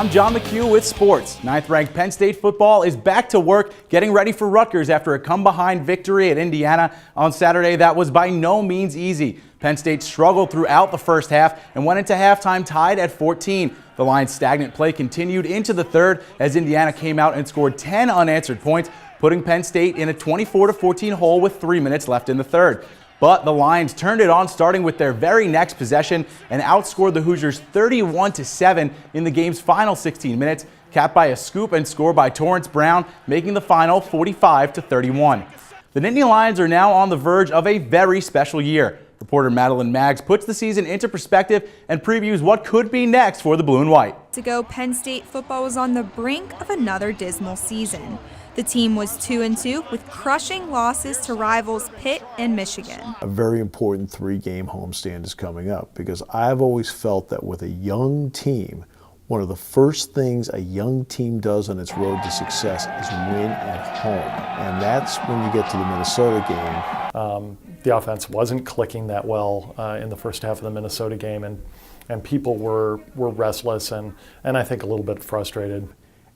I'm John McHugh with sports. Ninth-ranked Penn State football is back to work, getting ready for Rutgers after a come-behind victory at Indiana on Saturday that was by no means easy. Penn State struggled throughout the first half and went into halftime tied at 14. The Lions' stagnant play continued into the third as Indiana came out and scored 10 unanswered points, putting Penn State in a 24-14 hole with 3 minutes left in the third. But the Lions turned it on, starting with their very next possession, and outscored the Hoosiers 31-7 in the game's final 16 minutes, capped by a scoop and score by Torrance Brown, making the final 45-31. The Nittany Lions are now on the verge of a very special year. Reporter Madeline Maggs puts the season into perspective and previews what could be next for the blue and white. To go, Penn State football was on the brink of another dismal season. The team was 2-2 with crushing losses to rivals Pitt and Michigan. A very important three-game homestand is coming up because I've always felt that with a young team, one of the first things a young team does on its road to success is win at home. And that's when you get to the Minnesota game. The offense wasn't clicking that well in the first half of the Minnesota game, and people were restless and I think a little bit frustrated.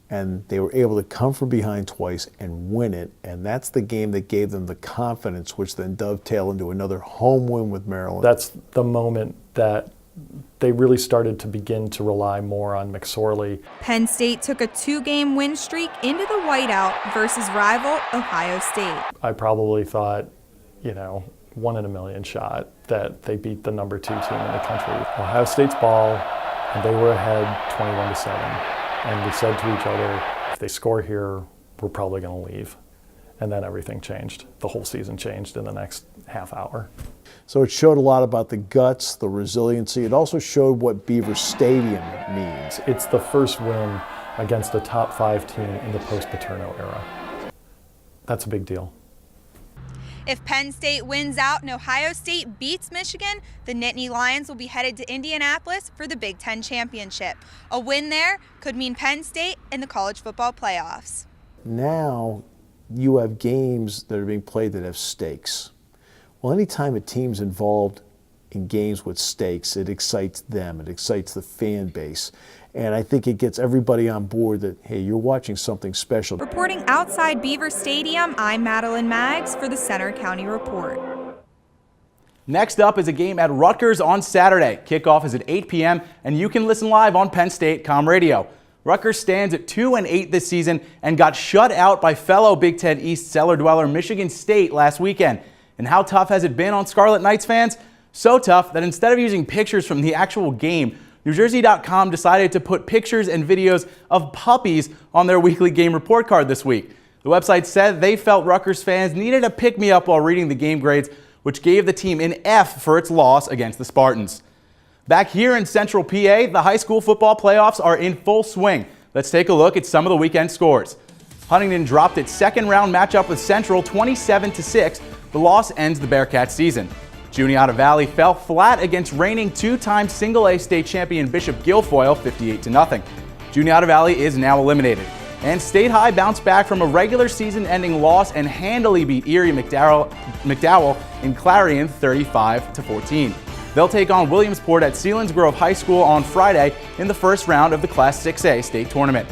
And they were able to come from behind twice and win it, and that's the game that gave them the confidence, which then dovetailed into another home win with Maryland. That's the moment that they really started to begin to rely more on McSorley. Penn State took a 2-game win streak into the whiteout versus rival Ohio State. I probably thought, 1 in a million shot that they beat the number 2 team in the country. Ohio State's ball, and they were ahead 21-7. And we said to each other, if they score here, we're probably going to leave. And then everything changed. The whole season changed in the next half hour. So it showed a lot about the guts, the resiliency. It also showed what Beaver Stadium means. It's the first win against a top 5 team in the post-Paterno era. That's a big deal. If Penn State wins out and Ohio State beats Michigan, the Nittany Lions will be headed to Indianapolis for the Big Ten Championship. A win there could mean Penn State in the college football playoffs. Now you have games that are being played that have stakes. Well, anytime a team's involved in games with stakes, it excites them, it excites the fan base. And I think it gets everybody on board that, hey, you're watching something special. Reporting outside Beaver Stadium, I'm Madeline Maggs for the Center County Report. Next up is a game at Rutgers on Saturday. Kickoff is at 8 p.m. and you can listen live on Penn State Com Radio. Rutgers stands at 2-8 this season and got shut out by fellow Big Ten East cellar dweller Michigan State last weekend. And how tough has it been on Scarlet Knights fans? So tough that instead of using pictures from the actual game, NewJersey.com decided to put pictures and videos of puppies on their weekly game report card this week. The website said they felt Rutgers fans needed a pick-me-up while reading the game grades, which gave the team an F for its loss against the Spartans. Back here in Central PA, the high school football playoffs are in full swing. Let's take a look at some of the weekend scores. Huntington dropped its second-round matchup with Central 27-6. The loss ends the Bearcats' season. Juniata Valley fell flat against reigning 2-time single-A state champion Bishop Guilfoyle 58-0. Juniata Valley is now eliminated. And State High bounced back from a regular season-ending loss and handily beat Erie McDowell in Clarion 35-14. They'll take on Williamsport at Selinsgrove High School on Friday in the first round of the Class 6A state tournament.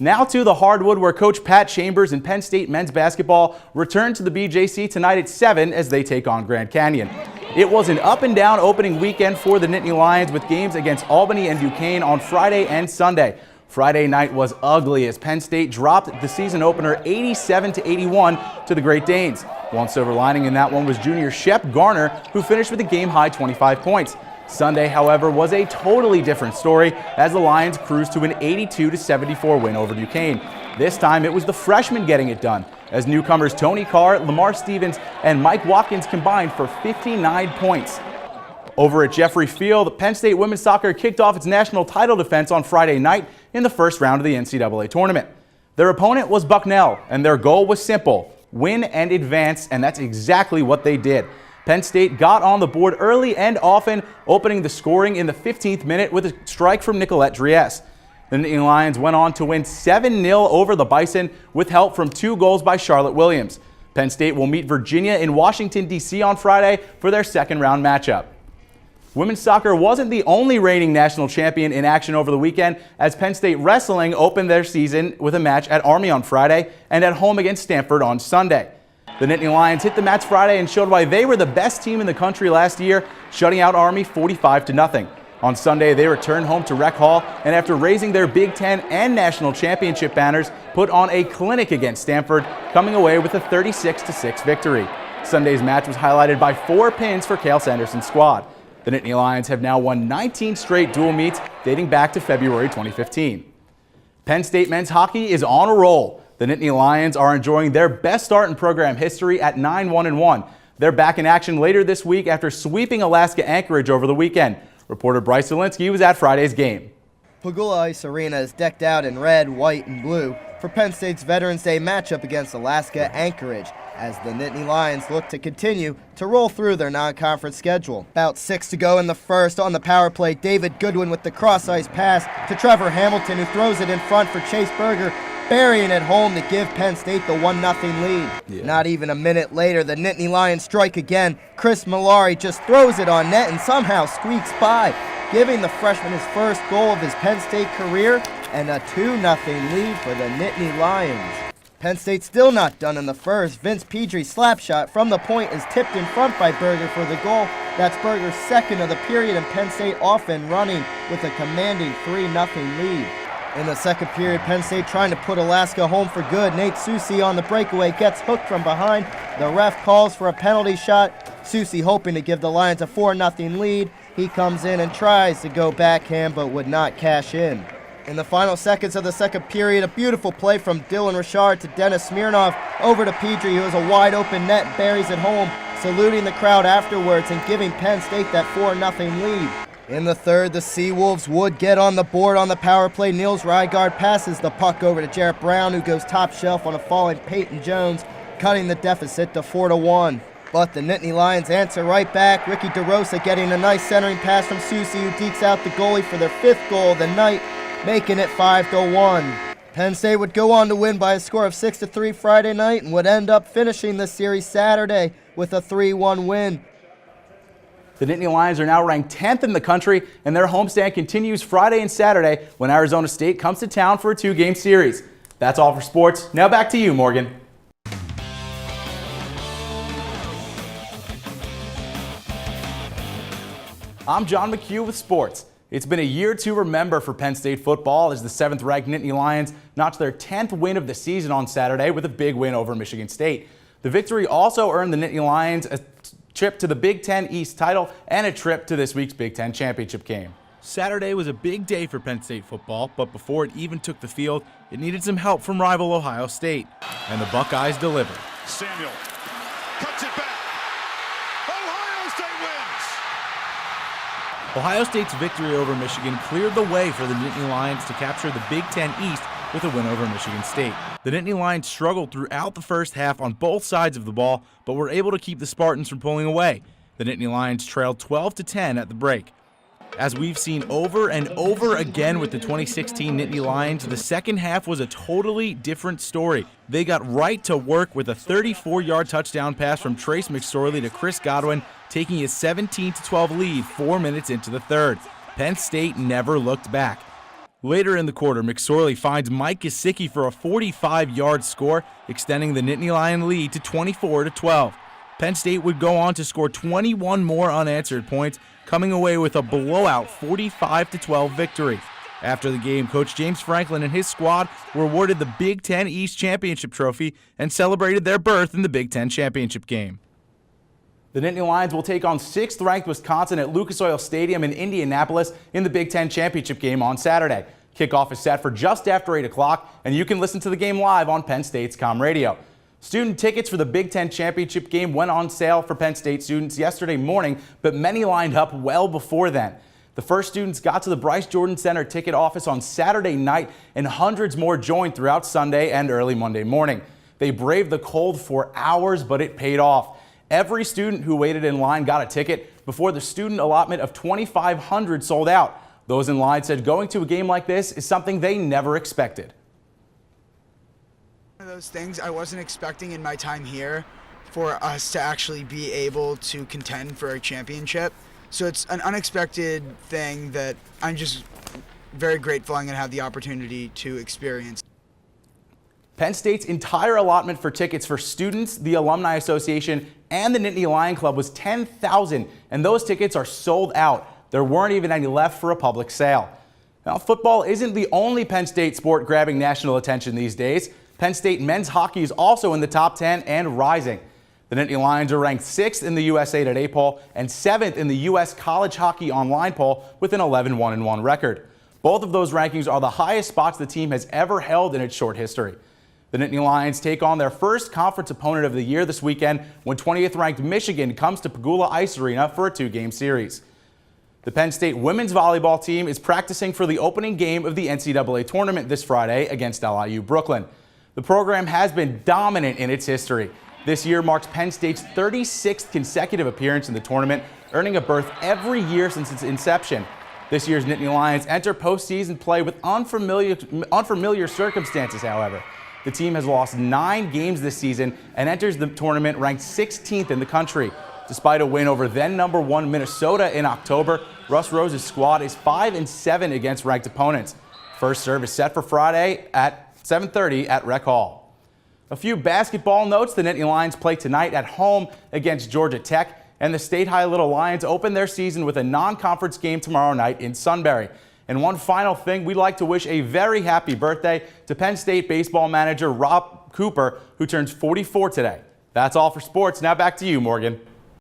Now to the hardwood, where Coach Pat Chambers and Penn State men's basketball return to the BJC tonight at 7 as they take on Grand Canyon. It was an up-and-down opening weekend for the Nittany Lions with games against Albany and Duquesne on Friday and Sunday. Friday night was ugly as Penn State dropped the season opener 87-81 to the Great Danes. One silver lining in that one was junior Shep Garner, who finished with a game-high 25 points. Sunday, however, was a totally different story as the Lions cruised to an 82-74 win over Duquesne. This time, it was the freshmen getting it done, as newcomers Tony Carr, Lamar Stevens, and Mike Watkins combined for 59 points. Over at Jeffrey Field, Penn State women's soccer kicked off its national title defense on Friday night in the first round of the NCAA tournament. Their opponent was Bucknell, and their goal was simple: win and advance, and that's exactly what they did. Penn State got on the board early and often, opening the scoring in the 15th minute with a strike from Nicolette Dries. The Nittany Lions went on to win 7-0 over the Bison with help from 2 goals by Charlotte Williams. Penn State will meet Virginia in Washington, D.C. on Friday for their second round matchup. Women's soccer wasn't the only reigning national champion in action over the weekend, as Penn State wrestling opened their season with a match at Army on Friday and at home against Stanford on Sunday. The Nittany Lions hit the mats Friday and showed why they were the best team in the country last year, shutting out Army 45-0. On Sunday, they returned home to Rec Hall, and after raising their Big Ten and national championship banners, put on a clinic against Stanford, coming away with a 36-6 victory. Sunday's match was highlighted by 4 pins for Cale Sanderson's squad. The Nittany Lions have now won 19 straight dual meets dating back to February 2015. Penn State men's hockey is on a roll. The Nittany Lions are enjoying their best start in program history at 9-1-1. They're back in action later this week after sweeping Alaska Anchorage over the weekend. Reporter Bryce Zielinski was at Friday's game. Pagula Ice Arena is decked out in red, white, and blue for Penn State's Veterans Day matchup against Alaska Anchorage, as the Nittany Lions look to continue to roll through their non-conference schedule. About 6 to go in the first. On the power play, David Goodwin with the cross-ice pass to Trevor Hamilton, who throws it in front for Chase Berger, burying it home to give Penn State the 1-0 lead. Not even a minute later, the Nittany Lions strike again. Chris Malari just throws it on net and somehow squeaks by, giving the freshman his first goal of his Penn State career and a 2-0 lead for the Nittany Lions. Penn State still not done in the first. Vince Pedri's slap shot from the point is tipped in front by Berger for the goal. That's Berger's second of the period, and Penn State off and running with a commanding 3-0 lead. In the second period, Penn State trying to put Alaska home for good. Nate Susi on the breakaway gets hooked from behind. The ref calls for a penalty shot. Susi hoping to give the Lions a 4-0 lead. He comes in and tries to go backhand but would not cash in. In the final seconds of the second period, a beautiful play from Dylan Richard to Dennis Smirnov over to Pedri, who has a wide open net and buries it home, saluting the crowd afterwards and giving Penn State that 4-0 lead. In the third, the Seawolves would get on the board on the power play. Niels Rygaard passes the puck over to Jarrett Brown, who goes top shelf on a falling Peyton Jones, cutting the deficit to 4-1. But the Nittany Lions answer right back. Ricky DeRosa getting a nice centering pass from Susi, who dekes out the goalie for their 5th goal of the night, making it 5-1. Penn State would go on to win by a score of 6-3 Friday night and would end up finishing the series Saturday with a 3-1 win. The Nittany Lions are now ranked 10th in the country, and their homestand continues Friday and Saturday when Arizona State comes to town for a 2-game series. That's all for sports. Now back to you, Morgan. I'm John McHugh with sports. It's been a year to remember for Penn State football as the 7th-ranked Nittany Lions notched their 10th win of the season on Saturday with a big win over Michigan State. The victory also earned the Nittany Lions a trip to the Big Ten East title and a trip to this week's Big Ten championship game. Saturday was a big day for Penn State football, but before it even took the field, it needed some help from rival Ohio State, and the Buckeyes delivered. Samuel cuts it back. Ohio State wins. Ohio State's victory over Michigan cleared the way for the Nittany Lions to capture the Big Ten East with a win over Michigan State. The Nittany Lions struggled throughout the first half on both sides of the ball, but were able to keep the Spartans from pulling away. The Nittany Lions trailed 12-10 at the break. As we've seen over and over again with the 2016 Nittany Lions, the second half was a totally different story. They got right to work with a 34-yard touchdown pass from Trace McSorley to Chris Godwin, taking a 17-12 lead 4 minutes into the third. Penn State never looked back. Later in the quarter, McSorley finds Mike Gesicki for a 45-yard score, extending the Nittany Lion lead to 24-12. Penn State would go on to score 21 more unanswered points, coming away with a blowout 45-12 victory. After the game, Coach James Franklin and his squad were awarded the Big Ten East Championship trophy and celebrated their berth in the Big Ten Championship game. The Nittany Lions will take on 6th-ranked Wisconsin at Lucas Oil Stadium in Indianapolis in the Big Ten Championship game on Saturday. Kickoff is set for just after 8 o'clock, and you can listen to the game live on Penn State's Com Radio. Student tickets for the Big Ten Championship game went on sale for Penn State students yesterday morning, but many lined up well before then. The first students got to the Bryce Jordan Center ticket office on Saturday night, and hundreds more joined throughout Sunday and early Monday morning. They braved the cold for hours, but it paid off. Every student who waited in line got a ticket before the student allotment of 2,500 sold out. Those in line said going to a game like this is something they never expected. One of those things I wasn't expecting in my time here for us to actually be able to contend for a championship. So it's an unexpected thing that I'm just very grateful I'm going to have the opportunity to experience. Penn State's entire allotment for tickets for students, the Alumni Association, and the Nittany Lion Club was 10,000, and those tickets are sold out. There weren't even any left for a public sale. Now, football isn't the only Penn State sport grabbing national attention these days. Penn State men's hockey is also in the top 10 and rising. The Nittany Lions are ranked 6th in the USA Today poll and 7th in the U.S. College Hockey Online poll with an 11-1-1 record. Both of those rankings are the highest spots the team has ever held in its short history. The Nittany Lions take on their first conference opponent of the year this weekend when 20th ranked Michigan comes to Pagula Ice Arena for a 2-game series. The Penn State women's volleyball team is practicing for the opening game of the NCAA tournament this Friday against LIU Brooklyn. The program has been dominant in its history. This year marks Penn State's 36th consecutive appearance in the tournament, earning a berth every year since its inception. This year's Nittany Lions enter postseason play with unfamiliar circumstances, however. The team has lost 9 games this season and enters the tournament ranked 16th in the country. Despite a win over then number 1 Minnesota in October, Russ Rose's squad is 5-7 against ranked opponents. First serve is set for Friday at 7:30 at Rec Hall. A few basketball notes. The Nittany Lions play tonight at home against Georgia Tech, and the State High Little Lions open their season with a non-conference game tomorrow night in Sunbury. And one final thing, we'd like to wish a very happy birthday to Penn State baseball manager Rob Cooper, who turns 44 today. That's all for sports. Now back to you, Morgan.